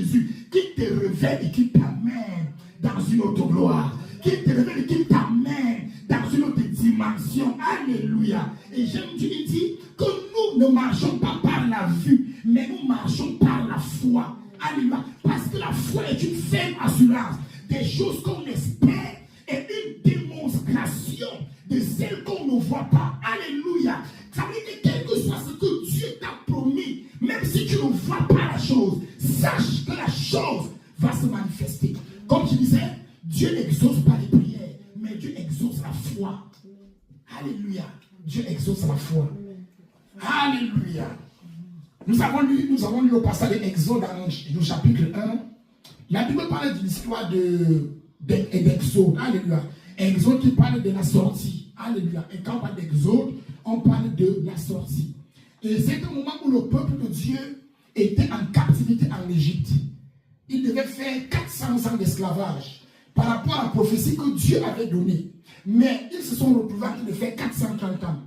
Jésus, qui te révèle et qui t'amène dans une autre gloire, qui te révèle et qui t'amène dans une autre dimension. Alléluia. Et j'aime Dieu, il dit que nous ne marchons pas par la vue, mais nous marchons par la foi. Alléluia. Parce que la foi est une ferme assurance des choses qu'on espère et une démonstration de celles qu'on ne voit pas. Alléluia. Ça veut dire que quel que soit ce que Dieu t'a promis, même si tu ne vois pas la chose, sache que la chose va se manifester. Comme je disais, Dieu n'exauce pas les prières, mais Dieu exauce la foi. Alléluia. Dieu exauce la foi. Alléluia. Nous avons lu au passage d'Exode dans le chapitre 1. La Bible parle de l'histoire d'Exode. Alléluia. Exode qui parle de la sortie. Alléluia. Et quand on parle d'Exode, on parle de la sortie. Et c'est un moment où le peuple de Dieu était en captivité en Égypte. Il devait faire 400 ans d'esclavage par rapport à la prophétie que Dieu avait donnée. Mais ils se sont retrouvés en train de faire 430 ans.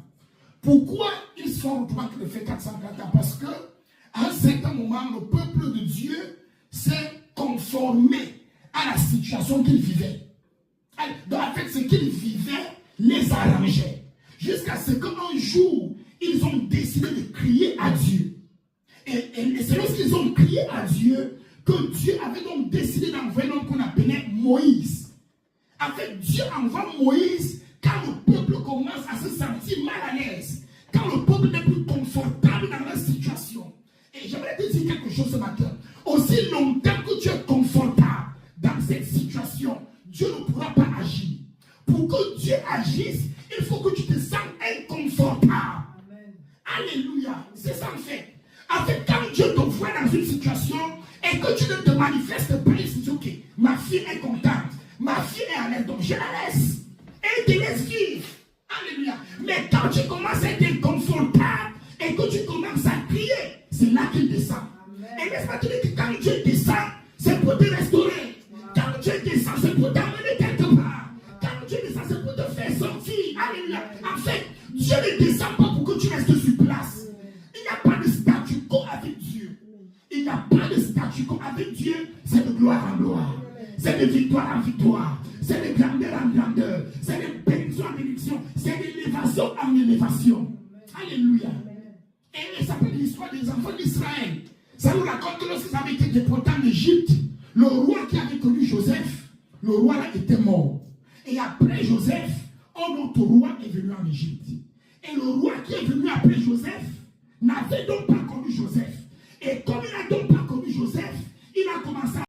Pourquoi ils se sont retrouvés en train de faire 430 ans? Parce qu'à un certain moment, le peuple de Dieu s'est conformé à la situation qu'ils vivaient. Donc en fait, ce qu'ils vivaient les arrangeait. Jusqu'à ce qu'un jour, ils ont décidé de crier à Dieu. Et c'est lorsqu'ils ont crié à Dieu que Dieu avait donc décidé d'envoyer l'homme qu'on appelait Moïse. En fait, Dieu envoie Moïse quand le peuple commence à se sentir mal à l'aise. Quand le peuple n'est plus confortable dans la situation. Et j'aimerais te dire quelque chose ce matin. Aussi longtemps que tu es confortable dans cette situation, Dieu ne pourra pas agir. Pour que Dieu agisse, il faut que tu te sens inconfortable. Amen. Alléluia. C'est ça en fait. En fait, quand Dieu te voit dans une situation et que tu ne te manifestes pas, il se dit, ok, ma fille est contente, ma fille est à l'aise, donc je la laisse. Et te laisse vivre. Alléluia. Mais quand tu commences à être inconfortable et que tu commences à crier, c'est là qu'il descend. Amen. Et laisse-moi te dire que quand Dieu descend, c'est pour te restaurer. Quand Dieu descend, c'est pour t'amener quelque part. Quand Dieu descend, c'est pour te faire sortir. Alléluia. En fait, Dieu ne descend pas pour que tu restes sur place. Il n'y a pas de statu quo avec Dieu. Il n'y a pas de statu quo avec Dieu. C'est de gloire en gloire. C'est de victoire en victoire. C'est de grandeur en grandeur. C'est de bénédiction en bénédiction. C'est d'élévation en élévation. Alléluia. Et ça peut être l'histoire des enfants d'Israël. Ça nous raconte que lorsqu'ils avaient été déportés en Égypte, le roi qui avait connu Joseph, le roi là était mort. Et après Joseph, un autre roi est venu en Égypte. Et le roi qui est venu après Joseph n'avait donc pas connu Joseph. Et comme il n'a donc pas connu Joseph, il a commencé à